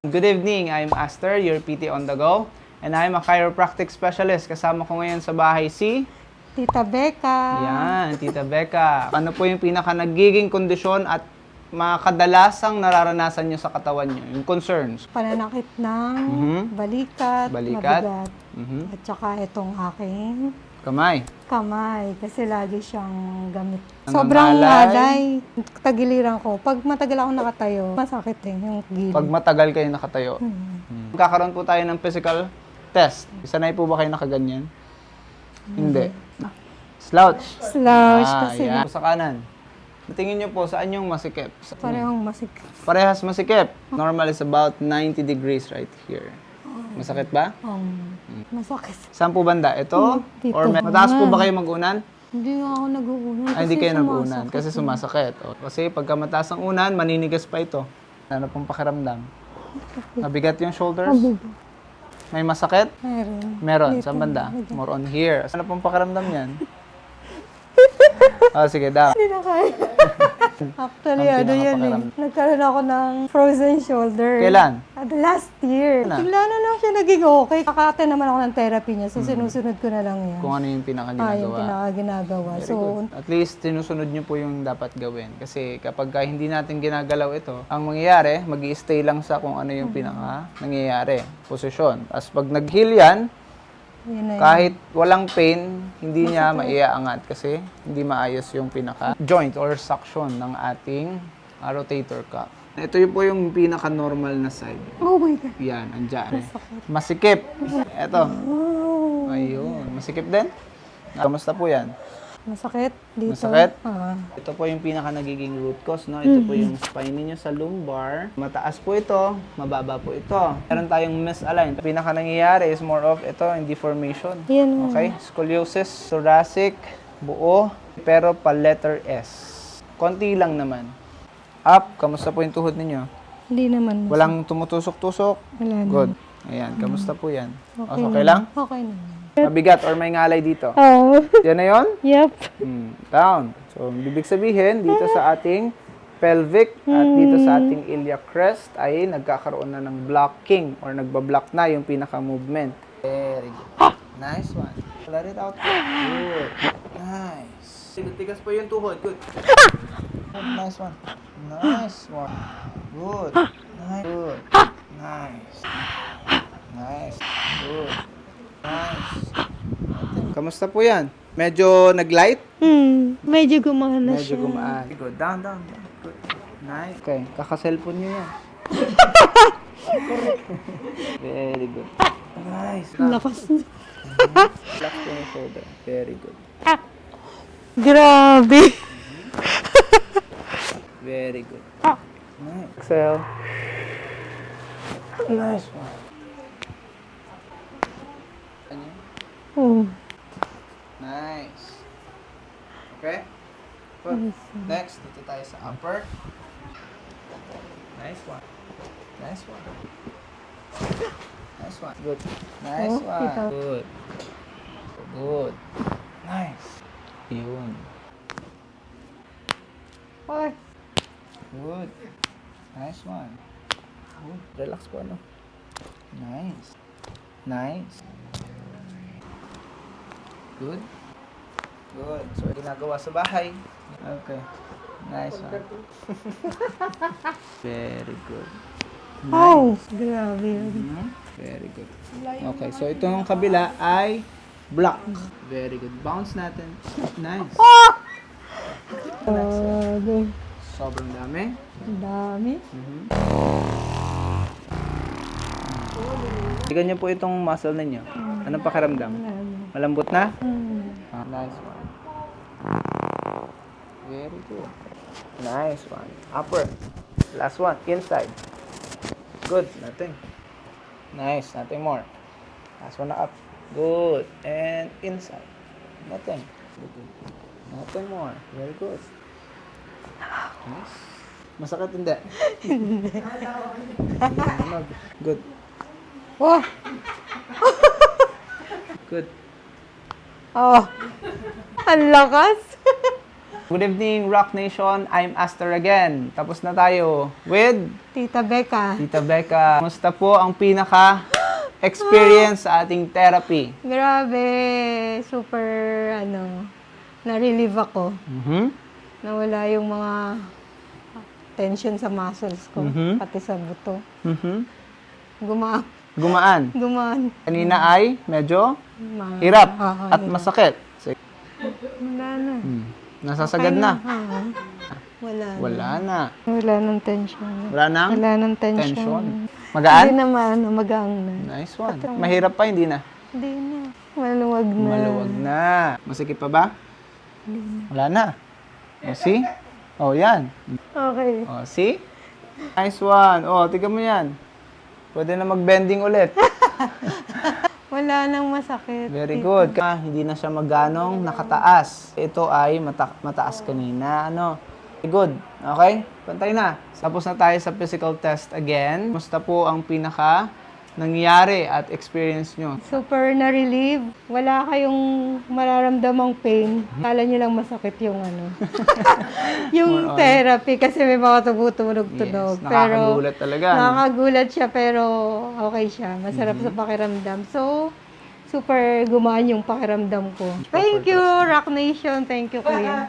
Good evening, I'm Aster, your PT on the go. And I'm a chiropractic specialist. Kasama ko ngayon sa bahay si... Tita Becca. Yan, Tita Becca. Ano po yung pinaka nagiging kondisyon at mga kadalasang nararanasan nyo sa katawan nyo? Yung concerns. Pananakit ng balikat, mabigat. At saka itong aking Kamay. kamay. Kasi lagi siyang gamit. Nangangalay. Sobrang alay. Tagiliran ko. Pag matagal ako nakatayo, masakit yung gilid. Pag matagal kayo nakatayo. Kakaroon po tayo ng physical test. Sanay po ba kayo nakaganyan? Hindi. Slouch. Slouch. Kasi Yan. Sa kanan. Tingin nyo po, saan yung masikip? parehong masikip. Parehas masikip. Normal is about 90 degrees right here. Masakit ba? Masakit. Saan po banda? Ito? Dito. Or mataas po ba kayo mag-unan? Hindi nga ako nag-uunan. Ay, hindi kayo nag-unan sumasakit. kasi sumasakit. O, kasi pagka mataas ang unan, maninigas pa ito. Ano pong pakiramdam? Mabigat yung shoulders? May masakit? Meron. Meron. Dito. Saan banda? More on here. Ano pong pakiramdam yan? Sige, daw. Hindi na kaya. Actually, Ang ano yan eh. pinakapakiramdam. Nagkaroon ako ng frozen shoulder. Kailan? Last year. Ano? Bigla na lang siya naging okay. Kakate naman ako ng therapy niya. So, sinusunod ko na lang yan. Kung ano yung Yung pinaka-ginagawa. pinaka-ginagawa. Very So, good. At least, sinusunod nyo po yung dapat gawin. Kasi kapag hindi natin ginagalaw ito, ang mangyayari, mag-i-stay lang sa kung ano yung pinaka-nangyayari. Posisyon. As pag nag-heal yan, yun na yun. kahit walang pain, hindi niya maiaangat kasi hindi maayos yung pinaka-joint or suction ng ating rotator cuff. Ito yung po yung pinaka-normal na side. Oh my God. Yan, andyan. Masikip. Ito. Oh. Ayun. Masikip din? Kamusta po yan? Masakit dito. Masakit? Ah. Ito po yung pinaka nagiging root cause, no? Ito po yung spine niyo sa lumbar. Mataas po ito, mababa po ito. Meron tayong misaligned. Pinaka nangyayari is more of ito, yung deformation. Yan. Okay? Scoliosis, thoracic, buo, pero pa letter S. Konti lang naman. Up, kamusta po yung tuhod ninyo? Hindi naman. Walang tumutusok-tusok? Wala naman. Good. Ayan, kamusta po yan? Okay, Okay lang? Okay naman. Mabigat or may ngalay dito? Oh. Yan na yun? Yep. Down. So, ibig sabihin, dito sa ating pelvic at dito sa ating iliac crest ay nagkakaroon na ng blocking or nagbablock na yung pinaka-movement. Very good. Nice one. Let it out. Good. Nice. Tigas po yung tuhod. Good. Nice one. Nice one. Good. Nice. Good. Nice. Nice. Good. Nice. Kamusta po yan? Medyo nag-light? Medyo gumaan na Medyo siya. gumaan. Good. Down, down, down. Good. Nice. Okay. Kaka-cellphone nyo yan. Very good. Nice. Lakas na. Relax po yung shoulder. Very good. Grabe. Very good. Nice. Exhale. Nice one. Oh. Nice. Okay? Good. Next, dito tayo sa upper. Nice one. Nice one. Nice one. Good. Nice Oh, one. ito. Good. Good. Nice. Yun. Ay. Good. Nice one. Good. Relax po, ano? Nice. Nice. Good. Good. So, ginagawa sa bahay. Okay. Nice one. Very good. Oh. Grabe. Very good. Okay, so itong kabila ay block. Very good. Bounce natin. Nice. Grabe. Sobrang dami. Ang dami. Tignan niyo po itong muscle ninyo. Anong pakiramdam? Malambot na? Nice one. Very good. Nice one. Upper. Last one. Inside. Good. Nothing. Nice. Nothing more. Last one na up. Good. And inside. Nothing. Good. Nothing more. Very good. Nice. Masakit hindi? Hindi. Good. Oh. Good. Oh. Ang lakas. Good evening, Rock Nation. I'm Aster again. Tapos na tayo with Tita Becca. Tita Becca. Kumusta po ang pinaka-experience sa ating therapy? Grabe, super, na-relieve ako. Nawala yung mga tension sa muscles ko, pati sa buto. Gumaan. Gumaan. Kanina ay medyo hirap at masakit. Sige. Wala na. Nasasagad na. Wala na. Wala na. Wala nang tension. Wala nang Wala nang tension. tension. Hindi Magaan? naman, magaang na. Nice one. Mahirap pa, hindi na. Hindi na. Maluwag na. Maluwag na. Masikip pa ba? Wala na. O, see? O, yan. Okay. O, see? Nice one. O, tignan mo yan. Pwede na mag-bending ulit. Wala nang masakit. Very good. Hindi na siya maganong nakataas. Ito ay mataas kanina. Very good. Okay? Pantay na. Tapos na tayo sa physical test again. Musta po ang pinaka nangyari at experience nyo? Super na-relieve. Wala kayong mararamdamang pain. Kala nyo lang masakit yung yung therapy kasi may mga tumutunog-tunog. Yes, nakakagulat talaga. Nakakagulat siya pero okay siya. Masarap sa pakiramdam. So, super gumaan yung pakiramdam ko. Thank you, Rock Nation. Thank you, Kuya.